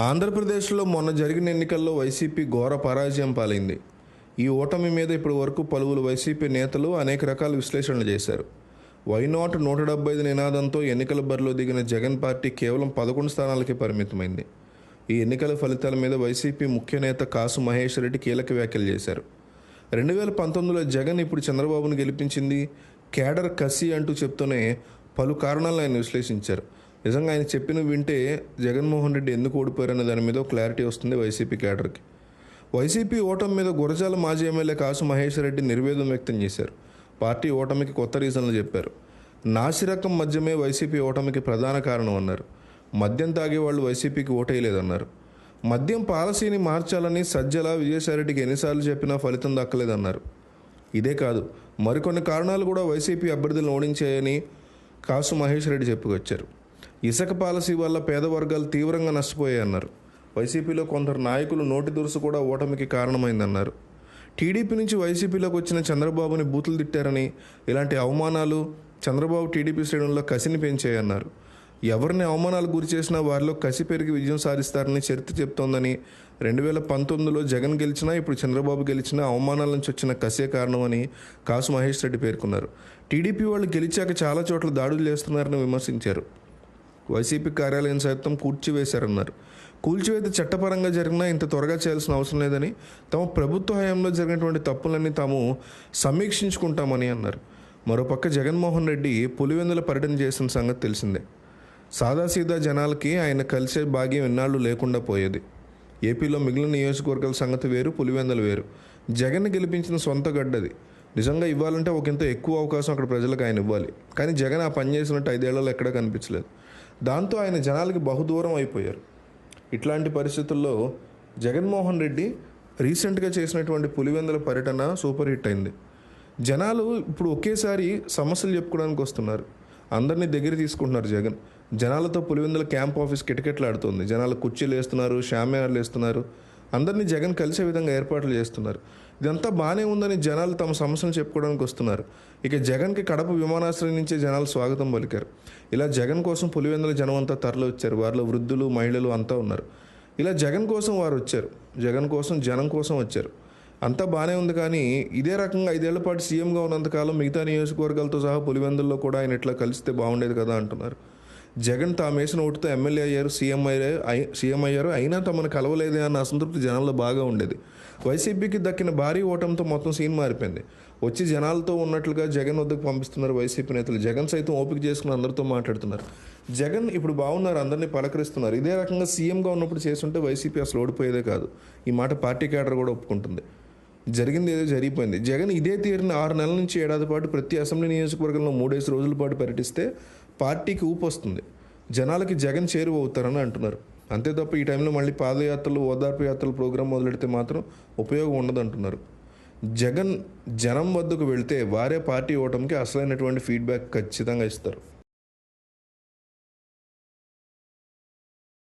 ఆంధ్రప్రదేశ్లో మొన్న జరిగిన ఎన్నికల్లో వైసీపీ ఘోర పరాజయం పాలైంది. ఈ ఓటమి మీద ఇప్పటి వరకు పలువురు వైసీపీ నేతలు అనేక రకాల విశ్లేషణలు చేశారు. వైనాట్ 175 నినాదంతో ఎన్నికల బరిలో దిగిన జగన్ పార్టీ కేవలం 11 స్థానాలకే పరిమితమైంది. ఈ ఎన్నికల ఫలితాల మీద వైసీపీ ముఖ్య నేత కాసు మహేష్ రెడ్డి కీలక వ్యాఖ్యలు చేశారు. 2019లో జగన్ ఇప్పుడు చంద్రబాబును గెలిపించింది కేడర్ కసి అంటూ చెప్తూనే పలు కారణాలను ఆయన విశ్లేషించారు. నిజంగా ఆయన చెప్పిన వింటే జగన్మోహన్ రెడ్డి ఎందుకు ఓడిపోయారనే దాని మీద క్లారిటీ వస్తుంది వైసీపీ కేడర్కి. వైసీపీ ఓటమి మీద గురజాల మాజీ ఎమ్మెల్యే కాసు మహేష్ రెడ్డి నిర్వేదం వ్యక్తం చేశారు. పార్టీ ఓటమికి కొత్త రీజన్లు చెప్పారు. నాసిరకం మద్యమే వైసీపీ ఓటమికి ప్రధాన కారణం అన్నారు. మద్యం తాగే వాళ్ళు వైసీపీకి ఓటేయలేదన్నారు. మద్యం పాలసీని మార్చాలని సజ్జల విజయసాయిరెడ్డికి ఎన్నిసార్లు చెప్పినా ఫలితం దక్కలేదన్నారు. ఇదే కాదు, మరికొన్ని కారణాలు కూడా వైసీపీ అభ్యర్థులను ఓడించాయని కాసు మహేష్ రెడ్డి చెప్పుకొచ్చారు. ఇసుక పాలసీ వల్ల పేద వర్గాలు తీవ్రంగా నష్టపోయాయన్నారు. వైసీపీలో కొందరు నాయకులు నోటి దురుసు కూడా ఓటమికి కారణమైందన్నారు. టీడీపీ నుంచి వైసీపీలోకి వచ్చిన చంద్రబాబుని బూతులు తిట్టారని, ఇలాంటి అవమానాలు చంద్రబాబు టీడీపీ శ్రేణుల్లో కసిని పెంచాయన్నారు. ఎవరిని అవమానాలకు గురి చేసినా వారిలో కసి పెరిగి విజయం సాధిస్తారని చరిత్ర చెప్తోందని, 2019లో జగన్ గెలిచినా ఇప్పుడు చంద్రబాబు గెలిచినా అవమానాల నుంచి వచ్చిన కసే కారణమని కాసు మహేష్ రెడ్డి పేర్కొన్నారు. టీడీపీ వాళ్ళు గెలిచాక చాలా చోట్ల దాడులు చేస్తున్నారని విమర్శించారు. వైసీపీ కార్యాలయం సైతం కూల్చివేశారన్నారు. కూల్చివేత చట్టపరంగా జరిగినా ఇంత త్వరగా చేయాల్సిన అవసరం లేదని, తమ ప్రభుత్వ హయాంలో జరిగినటువంటి తప్పులన్నీ తాము సమీక్షించుకుంటామని అన్నారు. మరోపక్క జగన్మోహన్ రెడ్డి పులివెందుల పర్యటన చేసిన సంగతి తెలిసిందే. సాదాసీదా జనాలకి ఆయన కలిసే భాగ్యం ఎన్నాళ్ళు లేకుండా పోయేది. ఏపీలో మిగిలిన నియోజకవర్గాల సంగతి వేరు, పులివెందులు వేరు. జగన్ గెలిపించిన సొంత గడ్డది. నిజంగా ఇవ్వాలంటే ఒకంత ఎక్కువ అవకాశం అక్కడ ప్రజలకు ఆయన ఇవ్వాలి. కానీ జగన్ ఆ పని చేసినట్టు 5 ఏళ్లలో ఎక్కడా కనిపించలేదు. దాంతో ఆయన జనాలకి బహుదూరం అయిపోయారు. ఇట్లాంటి పరిస్థితుల్లో జగన్మోహన్ రెడ్డి రీసెంట్గా చేసినటువంటి పులివెందుల పర్యటన సూపర్ హిట్ అయింది. జనాలు ఇప్పుడు ఒకేసారి సమస్యలు చెప్పుకోవడానికి వస్తున్నారు. అందరినీ దగ్గర తీసుకుంటున్నారు జగన్. జనాలతో పులివెందుల క్యాంప్ ఆఫీస్ కిటకిటలాడుతుంది. జనాలు కుర్చీలు వేస్తున్నారు, షామియానాలు వేస్తున్నారు. అందరినీ జగన్ కలిసే విధంగా ఏర్పాట్లు చేస్తున్నారు. ఇదంతా బాగానే ఉందని జనాలు తమ సమస్యలు చెప్పుకోవడానికి వస్తున్నారు. ఇక జగన్కి కడప విమానాశ్రయం నుంచే జనాలు స్వాగతం పలికారు. ఇలా జగన్ కోసం పులివెందుల జనం అంతా తరలి వచ్చారు. వారిలో వృద్ధులు, మహిళలు అంతా ఉన్నారు. ఇలా జగన్ కోసం వారు వచ్చారు. జగన్ కోసం, జనం కోసం వచ్చారు. అంతా బాగానే ఉంది. కానీ ఇదే రకంగా 5 ఏళ్ల పాటు సీఎంగా ఉన్నంతకాలం మిగతా నియోజకవర్గాలతో సహా పులివెందుల్లో కూడా ఆయన ఇట్లా కలిస్తే బాగుండేది కదా అంటున్నారు. జగన్ తాము వేసిన ఓటుతో ఎమ్మెల్యే అయ్యారు, సీఎం అయ్యారు, అయినా తమను కలవలేదే అన్న అసంతృప్తి జనాల్లో బాగా ఉండేది. వైసీపీకి దక్కిన భారీ ఓటమితో మొత్తం సీన్ మారిపోయింది. వచ్చి జనాలతో ఉన్నట్లుగా జగన్ వద్దకు పంపిస్తున్నారు వైసీపీ నేతలు. జగన్ సైతం ఓపిక చేసుకుని అందరితో మాట్లాడుతున్నారు. జగన్ ఇప్పుడు బాగున్నారు, అందరినీ పలకరిస్తున్నారు. ఇదే రకంగా సీఎంగా ఉన్నప్పుడు చేస్తుంటే వైసీపీ అసలు ఓడిపోయేదే కాదు. ఈ మాట పార్టీ కేడర్ కూడా ఒప్పుకుంటుంది. జరిగింది ఏదో జరిగిపోయింది. జగన్ ఇదే తీరుని 6 నెలల నుంచి ఏడాది పాటు ప్రతి అసెంబ్లీ నియోజకవర్గంలో 3-5 రోజుల పాటు పర్యటిస్తే పార్టీకి ఊపు వస్తుంది. జనాలకి జగన్ చేరువ అవుతారని అంటున్నారు. అంతే తప్ప ఈ టైంలో మళ్ళీ పాదయాత్రలు, ఓదార్పు యాత్రలు ప్రోగ్రాం మొదలెడితే మాత్రం ఉపయోగం ఉండదు అంటున్నారు. జగన్ జనం వద్దకు వెళ్తే వారే పార్టీ ఓటమికి అసలైనటువంటి ఫీడ్బ్యాక్ ఖచ్చితంగా ఇస్తారు.